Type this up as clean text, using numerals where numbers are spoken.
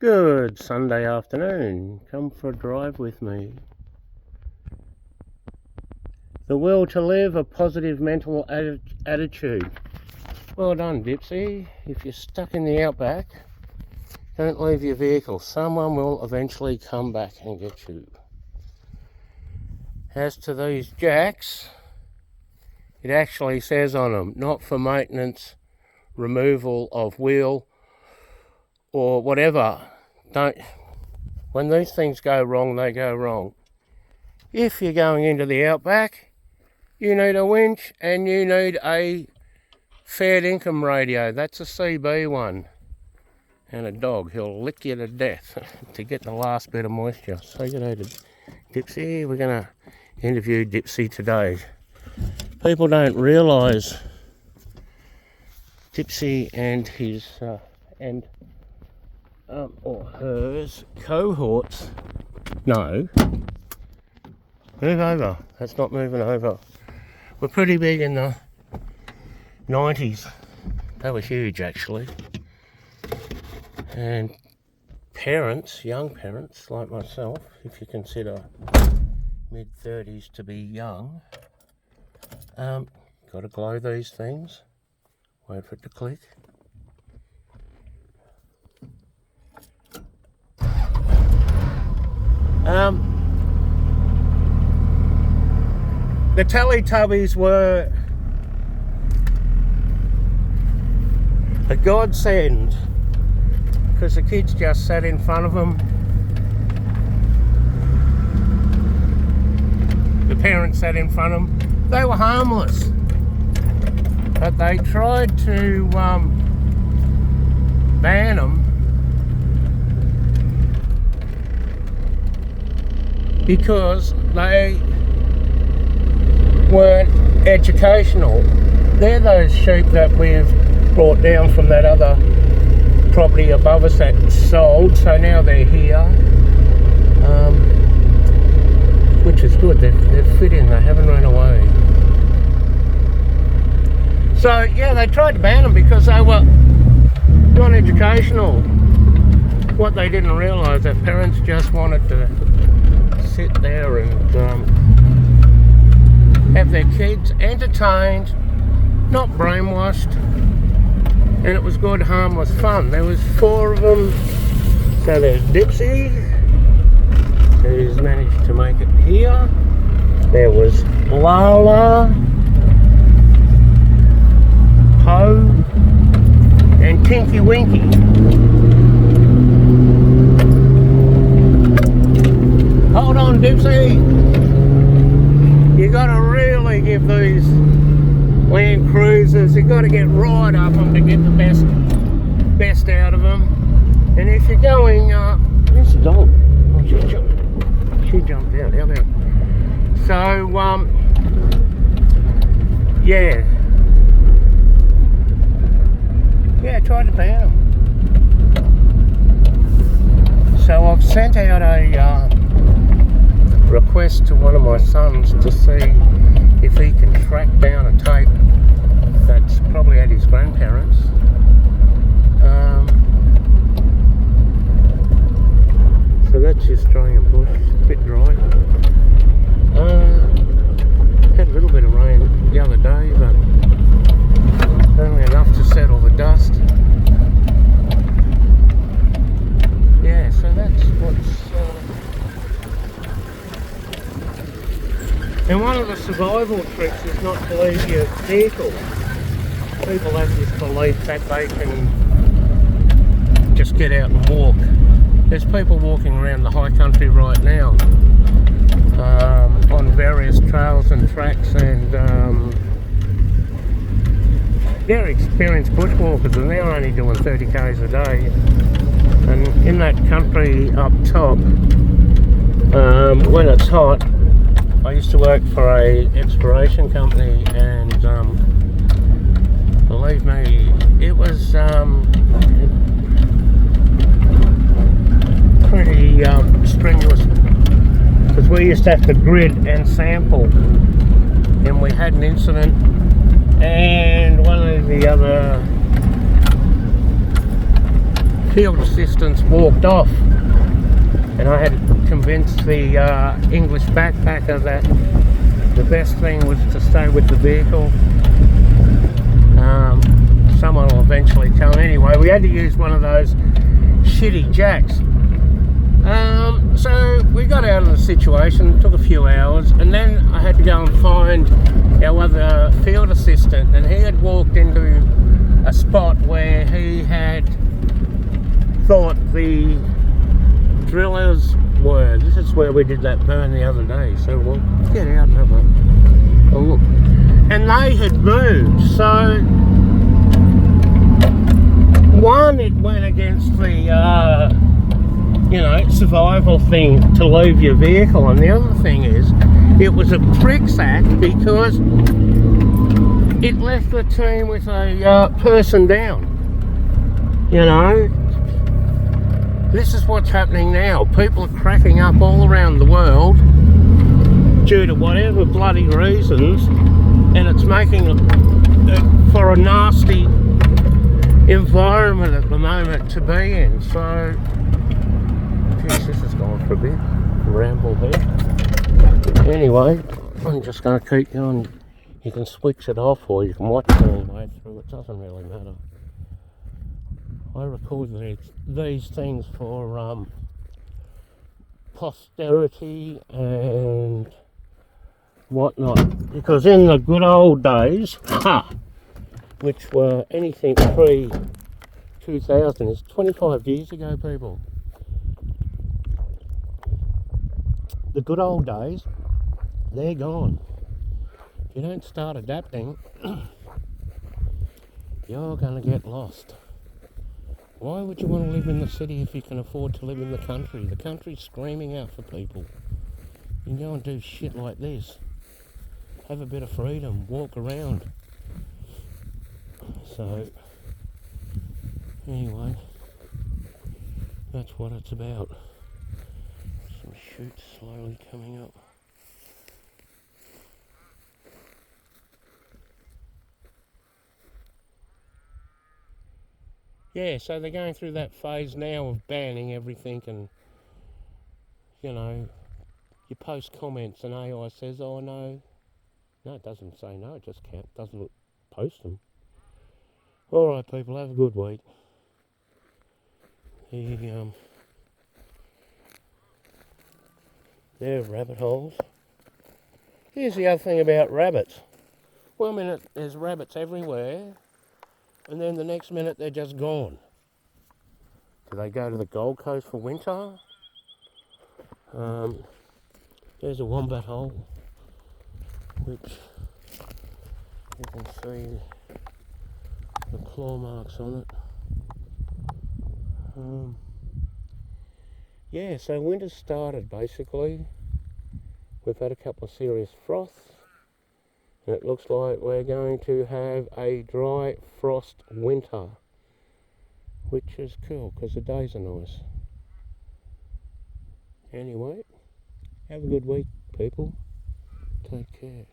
Good Sunday afternoon. Come for a drive with me. The will to live, a positive mental attitude. Well done, Dipsy. If you're stuck in the outback, don't leave your vehicle. Someone will eventually come back and get you. As to these jacks, it actually says on them, not for maintenance, removal of wheel, or whatever. When these things go wrong, they go wrong. If you're going into the outback, you need a winch and you need a fair income radio. That's a CB one. And a dog, he'll lick you to death to get the last bit of moisture. Say good day to Dipsy. We're going to interview Dipsy today. People don't realise Dipsy and his or hers cohorts. No, move over. That's not moving over. We're pretty big in the 90s. They were huge actually. And parents, young parents like myself, if you consider mid-30s to be young, got to glow these things. Wait for it to click. The Teletubbies were a godsend because the kids just sat in front of them. The parents sat in front of them. They were harmless, but they tried to ban them because they weren't educational. They're those sheep that we've brought down from that other property above us that sold, so now they're here, which is good. They've fit in, they haven't run away. So yeah, they tried to ban them because they were non-educational. What they didn't realise, that parents just wanted to sit there and have their kids entertained, not brainwashed, and it was good, harmless fun. There was 4 of them. So there's Dipsy, who's managed to make it here. There was Lala, Poe, and Tinky Winky. Hold on, Dipsy. You gotta really give these Land Cruisers, you gotta get right up them to get the best out of them. And if you're going, where's the dog? Oh, she jumped out. How about? So, yeah, try to ban them. So I've sent out a request to one of my sons to see if he can track down a tape that's probably at his grandparents. So that's the Australian bush, a bit dry. Had a little bit of rain the other day, but only enough to settle the dust. Yeah, so that's what's... And one of the survival tricks is not to leave your vehicle. People have this belief that they can just get out and walk. There's people walking around the high country right now on various trails and tracks, and they're experienced bushwalkers and they're only doing 30 k's a day. And in that country up top, when it's hot, I used to work for a exploration company, and believe me, it was pretty strenuous, because we used to have to grid and sample, and we had an incident, and one of the other field assistants walked off, and I had convinced the English backpacker that the best thing was to stay with the vehicle. Someone will eventually tell me. Anyway, we had to use one of those shitty jacks. So we got out of the situation, took a few hours, and then I had to go and find our other field assistant, and he had walked into a spot where he had thought the drillers were. This is where we did that burn the other day, so we'll get out and have a look. And they had moved, so one, it went against the survival thing to leave your vehicle, and the other thing is it was a prick's act because it left the team with a person down. You know, this is what's happening now. People are cracking up all around the world due to whatever bloody reasons, and it's making for a nasty environment at the moment to be in. So, geez, this has gone for a bit ramble here. Anyway, I'm just going to keep going. You can switch it off or you can watch it all the way through. It doesn't really matter. I record these things for posterity and whatnot, because in the good old days, which were anything pre-2000, it's 25 years ago, people. The good old days, they're gone. If you don't start adapting, you're going to get lost. Why would you want to live in the city if you can afford to live in the country? The country's screaming out for people. You can go and do shit like this. Have a bit of freedom, walk around. So, anyway, that's what it's about. Some shoots slowly coming up. Yeah, so they're going through that phase now of banning everything, and, you know, you post comments and AI says, oh no. No, it doesn't say no, it just doesn't post them. Alright people, have a good week. They're rabbit holes. Here's the other thing about rabbits. One minute there's rabbits everywhere, and then the next minute they're just gone. Do they go to the Gold Coast for winter? There's a wombat hole, which you can see the claw marks on it. Yeah, so winter's started basically. We've had a couple of serious frosts, and it looks like we're going to have a dry frost winter, which is cool because the days are nice. Anyway, have a good week, people. Take care.